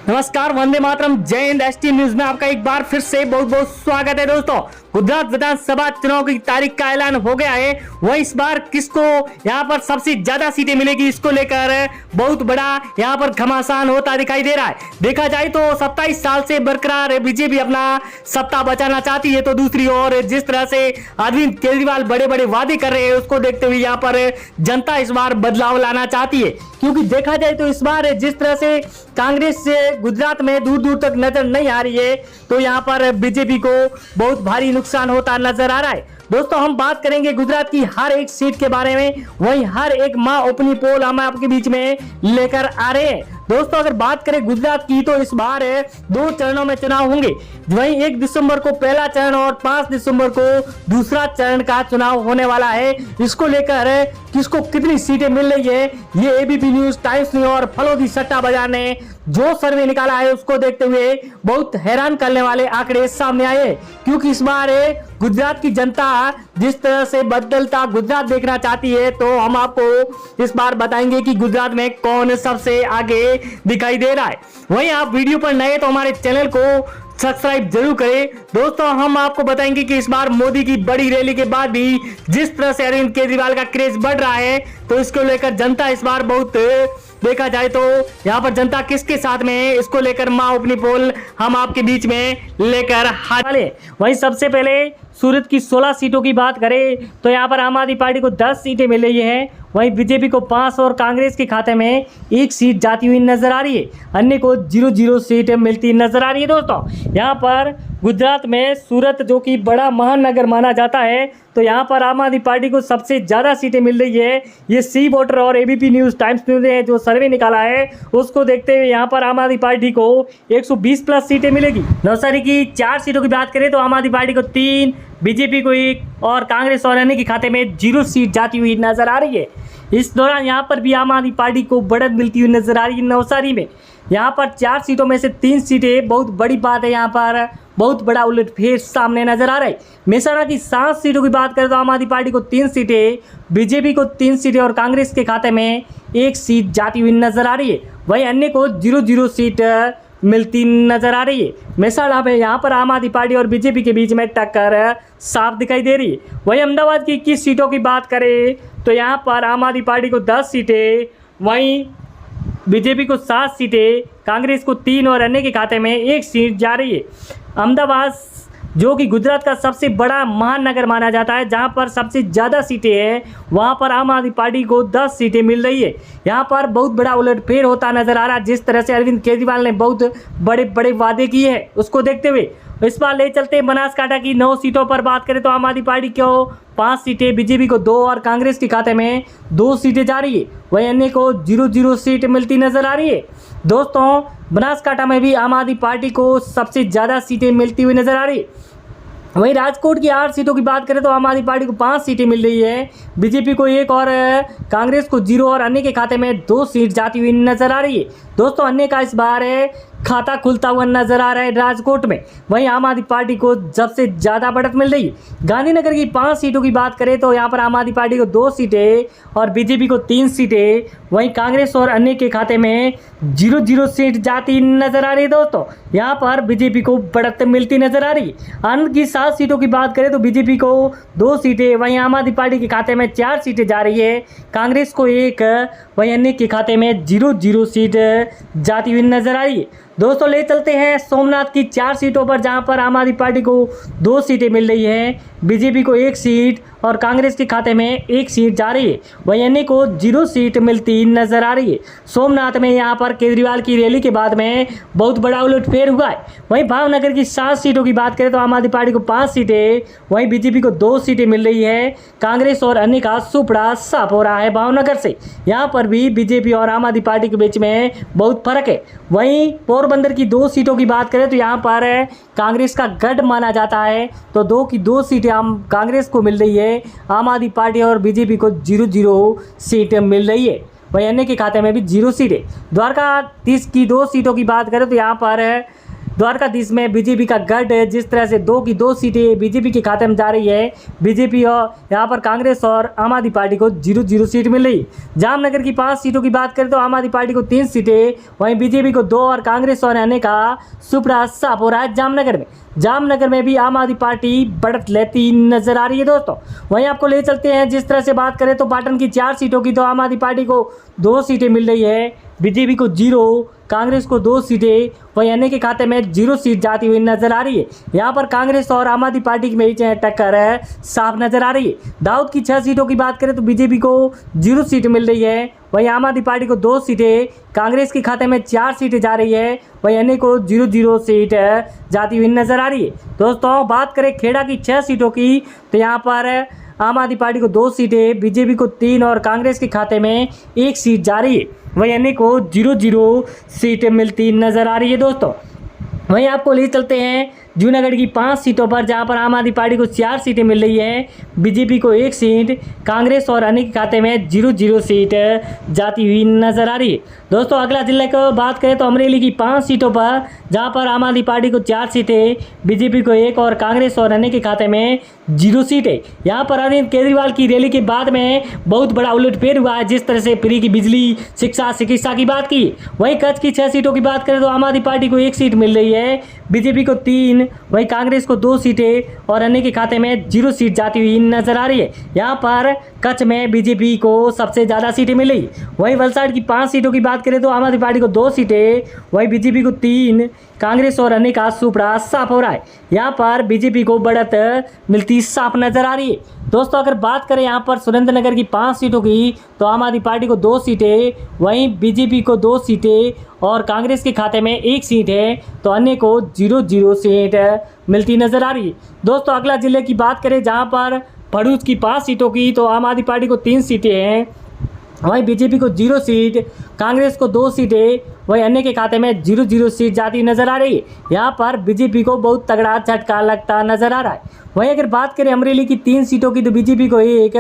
नमस्कार, वंदे मातरम, जय Hind. ST news में आपका एक बार फिर से बहुत बहुत स्वागत है। दोस्तों, गुजरात विधानसभा चुनाव की तारीख का ऐलान हो गया है। वह इस बार किसको यहां पर सबसे ज्यादा सीटें मिलेगी, इसको लेकर बहुत बड़ा यहां पर घमासान होता दिखाई दे रहा है। देखा जाए तो 27 साल से बरकरार बीजेपी अपना सत्ता बचाना चाहती है, तो दूसरी ओर जिस तरह से अरविंद केजरीवाल बड़े बड़े वादे कर रहे हैं, उसको देखते हुए यहाँ पर जनता इस बार बदलाव लाना चाहती है। क्योंकि देखा जाए तो इस बार जिस तरह से कांग्रेस से गुजरात में दूर दूर तक नजर नहीं आ रही है, तो यहाँ पर बीजेपी को बहुत भारी नुकसान होता नजर आ रहा है। दोस्तों, हम बात करेंगे गुजरात की हर एक सीट के बारे में, वहीं हर एक माँ ओपनी पोल हम आपके बीच में लेकर आ रहे हैं। दोस्तों, अगर बात करें गुजरात की, तो इस बार 2 चरणों में चुनाव होंगे। वहीं 1 दिसंबर को पहला चरण और 5 दिसंबर को दूसरा चरण का चुनाव होने वाला है। इसको लेकर किसको कितनी सीटें मिल रही है, ये एबीपी न्यूज, टाइम्स न्यूज और फलोदी सट्टा बाजार ने जो सर्वे निकाला है, उसको देखते हुए बहुत हैरान करने वाले आंकड़े सामने आए। क्योंकि इस बार गुजरात की जनता जिस तरह से बदलता गुजरात देखना चाहती है, तो हम आपको इस बार बताएंगे कि गुजरात में कौन सबसे आगे दिखाई दे रहा है। वहीं आप वीडियो पर नए तो हमारे चैनल को सब्सक्राइब जरूर करें। दोस्तों, हम आपको बताएंगे कि इस बार मोदी की बड़ी रैली के बाद भी जिस तरह से अरविंद केजरीवाल का क्रेज बढ़ रहा है, तो इसको लेकर जनता इस बार बहुत, देखा जाए तो यहाँ पर जनता किसके साथ में है, इसको लेकर माँ अपनी पोल हम आपके बीच में लेकर हार वाले। वहीं सबसे पहले सूरत की 16 सीटों की बात करें तो यहाँ पर आम आदमी पार्टी को 10 सीटें मिल रही है। वहीं बीजेपी को 5 और कांग्रेस के खाते में 1 सीट जाती हुई नजर आ रही है। अन्य को 0-0 सीट मिलती नजर आ रही है। दोस्तों, यहाँ पर गुजरात में सूरत, जो कि बड़ा महानगर माना जाता है, तो यहाँ पर आम आदमी पार्टी को सबसे ज़्यादा सीटें मिल रही है। ये सी वोटर और एबीपी न्यूज़, टाइम्स न्यूज़ ने जो सर्वे निकाला है, उसको देखते हुए यहाँ पर आम आदमी पार्टी को 120 प्लस सीटें मिलेगी। नवसारी की 4 सीटों की बात करें तो आम आदमी पार्टी को 3, बीजेपी को 1 और कांग्रेस और अन्य के खाते में 0 सीट जाती हुई नजर आ रही है। इस दौरान यहाँ पर भी आम आदमी पार्टी को बढ़त मिलती हुई नजर आ रही है। नवसारी में यहाँ पर 4 सीटों में से 3 सीटें, बहुत बड़ी बात है, यहाँ पर बहुत बड़ा उलटफेर सामने नजर आ रहा है। मेहसाणा की 7 सीटों की बात करें तो आम आदमी पार्टी को 3 सीटें, बीजेपी को 3 सीटें और कांग्रेस के खाते में 1 सीट जाती हुई नजर आ रही है। वहीं अन्य को 0-0 सीट मिलती नजर आ रही है। मेहसाणा में यहाँ पर आम आदमी पार्टी और बीजेपी के बीच में टक्कर साफ दिखाई दे रही है। वहीं अहमदाबाद की 21 सीटों की बात करें तो यहाँ पर आम आदमी पार्टी को 10 सीटें, वहीं बीजेपी को 7 सीटें, कांग्रेस को 3 और अन्य के खाते में 1 सीट जा रही है। अहमदाबाद, जो कि गुजरात का सबसे बड़ा महानगर माना जाता है, जहां पर सबसे ज़्यादा सीटें हैं, वहां पर आम आदमी पार्टी को 10 सीटें मिल रही है। यहां पर बहुत बड़ा उलटफेर होता नजर आ रहा है। जिस तरह से अरविंद केजरीवाल ने बहुत बड़े बड़े वादे किए हैं, उसको देखते हुए इस बार ले चलते हैं बनासकांठा की 9 सीटों पर बात करें तो आम आदमी पार्टी को 5 सीटें, बीजेपी को 2 और कांग्रेस के खाते में 2 सीटें जा रही है। वहीं अन्य को 0-0 सीट मिलती नजर आ रही है। दोस्तों, बनासकांठा में भी आम आदमी पार्टी को सबसे ज़्यादा सीटें मिलती हुई नजर आ रही है। वहीं राजकोट की 8 सीटों की बात करें तो आम आदमी पार्टी को 5 सीटें मिल रही है, बीजेपी को 1 और कांग्रेस को 0 और अन्य के खाते में 2 सीट जाती हुई नजर आ रही है। दोस्तों, अन्य का इस बार खाता खुलता हुआ नजर आ रहा है राजकोट में। वहीं आम आदमी पार्टी को सबसे ज़्यादा बढ़त मिल रही है। गांधीनगर की 5 सीटों की बात करें तो यहाँ पर आम आदमी पार्टी को 2 सीटें और बीजेपी को 3 सीटें, वहीं कांग्रेस और अन्य के खाते में 0-0 सीट जाती नजर आ रही है। दोस्तों, यहाँ पर बीजेपी को बढ़त मिलती नजर आ रही है। अन्य की 7 सीटों की बात करें तो बीजेपी को 2 सीटें, वहीं आम आदमी पार्टी के खाते में 4 सीटें जा रही है, कांग्रेस को 1, वहीं अन्य के खाते में 0-0 सीट जाती हुई नजर आ रही है। दोस्तों, ले चलते हैं सोमनाथ की 4 सीटों पर, जहां पर आम आदमी पार्टी को 2 सीटें मिल रही है, बीजेपी को 1 सीट और कांग्रेस के खाते में 1 सीट जा रही है। वहीं अन्य को 0 सीट मिलती नजर आ रही है। सोमनाथ में यहाँ पर केजरीवाल की रैली के बाद में बहुत बड़ा उलटफेर हुआ है। वहीं भावनगर की 7 सीटों की बात करें तो आम आदमी पार्टी को 5 सीटें, वहीं बीजेपी को 2 सीटें मिल रही है, कांग्रेस और अन्य का सुपड़ा साफ हो रहा है भावनगर से। यहाँ पर भी बीजेपी और आम आदमी पार्टी के बीच में बहुत फर्क है। वहीं पोरबंदर की 2 सीटों की बात करें तो यहाँ पर कांग्रेस का गढ़ माना जाता है, तो 2 की 2 सीटें कांग्रेस को मिल रही है। आम आदमी पार्टी और बीजेपी को 0-0 सीट मिल रही है। वहीं अन्य के खाते में भी 0 सीटें। द्वारका 30 की 2 सीटों की बात करें तो यहाँ पर द्वारकाधीश में बीजेपी का गढ़ जिस तरह से 2 की 2 सीटें बीजेपी के खाते में जा रही है। बीजेपी और यहाँ पर कांग्रेस और आम आदमी पार्टी को 0-0 सीट मिल रही। जामनगर की 5 सीटों की बात करें तो आम आदमी पार्टी को 3 सीटें, वहीं बीजेपी को 2 और कांग्रेस और अन्य का सुपड़ा साफ हो रहा है। जामनगर में भी आम आदमी पार्टी बढ़त लेती नजर आ रही है दोस्तों। वहीं आपको ले चलते हैं, जिस तरह से बात करें तो पाटन की 4 सीटों की तो आम आदमी पार्टी को 2 सीटें मिल रही है, बीजेपी को 0, कांग्रेस को 2 सीटें, वहीं अन्य के खाते में 0 सीट जाती हुई नजर आ रही है। यहाँ पर कांग्रेस और आम आदमी पार्टी के बीच टक्कर साफ नजर आ रही है। दाऊद की 6 सीटों की बात करें तो बीजेपी को 0 सीट मिल रही है, वहीं आम आदमी पार्टी को 2 सीटें, कांग्रेस के खाते में 4 सीटें जा रही है, वहीं अन्य को 0-0 सीट जाती हुई नजर आ रही है। दोस्तों बात करें खेड़ा की 6 सीटों की तो यहाँ पर आम आदमी पार्टी को 2 सीटें, बीजेपी को 3 और कांग्रेस के खाते में 1 सीट जा रही है, वहीं अन्य को 0-0 सीट मिलती नजर आ रही है दोस्तों। वहीं आपको ले चलते हैं जूनागढ़ की 5 सीटों पर, जहां पर आम आदमी पार्टी को 4 सीटें मिल रही है, बीजेपी को 1 सीट, कांग्रेस और अन्य के खाते में 0-0 सीट जाती हुई नजर आ रही है। दोस्तों अगला जिले की बात करें तो अमरेली की 5 सीटों पर, जहां पर आम आदमी पार्टी को 4 सीटें, बीजेपी को 1 और कांग्रेस और अन्य के खाते में 0 सीटें। यहाँ पर अरविंद केजरीवाल की रैली के बाद में बहुत बड़ा उलटफेर हुआ है, जिस तरह से फ्री की बिजली, शिक्षा, चिकित्सा की बात की। वहीं कच्छ की 6 सीटों की बात करें तो आम आदमी पार्टी को 1 सीट मिल रही है, बीजेपी को 3, वहीं कांग्रेस को 2 सीटें और अन्य के खाते में 0 सीट जाती हुई नजर आ रही है। यहाँ पर कच्छ में बीजेपी को सबसे ज़्यादा सीटें मिली। वहीं वलसाड की 5 सीटों की बात करें तो आम आदमी पार्टी को 2 सीटें, वहीं बीजेपी को 3, कांग्रेस और अन्य का सुपड़ा साफ हो रहा है। यहाँ पर बीजेपी को बढ़त मिलती साफ नजर आ रही है। दोस्तों अगर बात करें यहाँ पर सुरेंद्रनगर की 5 सीटों की तो आम आदमी पार्टी को 2 सीटें, वहीं बीजेपी को 2 सीटें और कांग्रेस के खाते में 1 सीट है, तो अन्य को 0-0 सीट मिलती नजर आ रही है। दोस्तों अगला जिले की बात करें जहाँ पर भरूच की 5 सीटों की तो आम आदमी पार्टी को 3 सीटें हैं, वहीं बीजेपी को 0 सीट, कांग्रेस को 2 सीटें, वहीं अन्य के खाते में 0-0 सीट जाती नजर आ रही है। यहाँ पर बीजेपी को बहुत तगड़ा झटका लगता नजर आ रहा है। वहीं अगर बात करें अमरेली की 3 सीटों की तो बीजेपी को 1,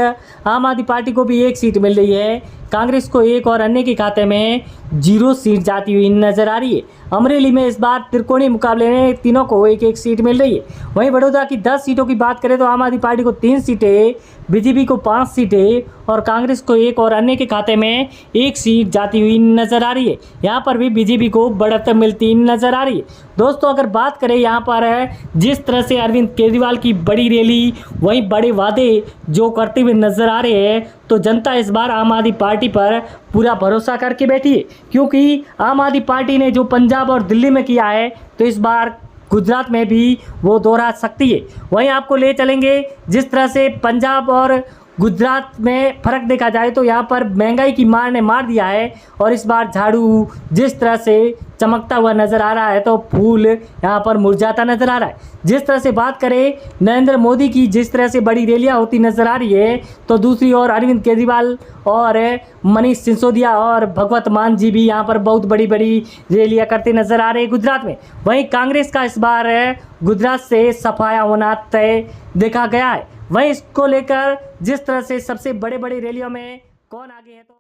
आम आदमी पार्टी को भी 1 सीट मिल रही है, कांग्रेस को 1 और अन्य के खाते में 0 सीट जाती हुई नजर आ रही है। अमरेली में इस बार त्रिकोणीय मुकाबले में तीनों को 1-1 सीट मिल रही है। वहीं बड़ौदा की 10 सीटों की बात करें तो आम आदमी पार्टी को 3 सीटें, बीजेपी को 5 सीटें और कांग्रेस को 1 और अन्य के खाते में 1 सीट जाती हुई नजर आ रही है। यहाँ पर भी बीजेपी को बढ़त मिलती नजर आ रही है। दोस्तों अगर बात करें यहाँ पर जिस तरह से अरविंद केजरीवाल की बड़ी रैली, वहीं बड़े वादे जो करते हुए नजर आ रहे हैं, तो जनता इस बार आम आदमी पार्टी पर पूरा भरोसा करके बैठी है, क्योंकि आम आदमी पार्टी ने जो पंजाब और दिल्ली में किया है तो इस बार गुजरात में भी वो दोहरा सकती है। वहीं आपको ले चलेंगे, जिस तरह से पंजाब और गुजरात में फ़र्क देखा जाए तो यहाँ पर महंगाई की मार ने मार दिया है, और इस बार झाड़ू जिस तरह से चमकता हुआ नज़र आ रहा है तो फूल यहाँ पर मुरझाता नज़र आ रहा है। जिस तरह से बात करें नरेंद्र मोदी की, जिस तरह से बड़ी रैलियाँ होती नज़र आ रही है, तो दूसरी ओर अरविंद केजरीवाल और मनीष सिसोदिया और भगवत मान जी भी यहाँ पर बहुत बड़ी बड़ी रैलियाँ करते नज़र आ रहे हैं गुजरात में। वहीं कांग्रेस का इस बार गुजरात से सफाया होना तय देखा गया है। वहीं इसको लेकर जिस तरह से सबसे बड़े बड़े रैलियों में कौन आगे है तो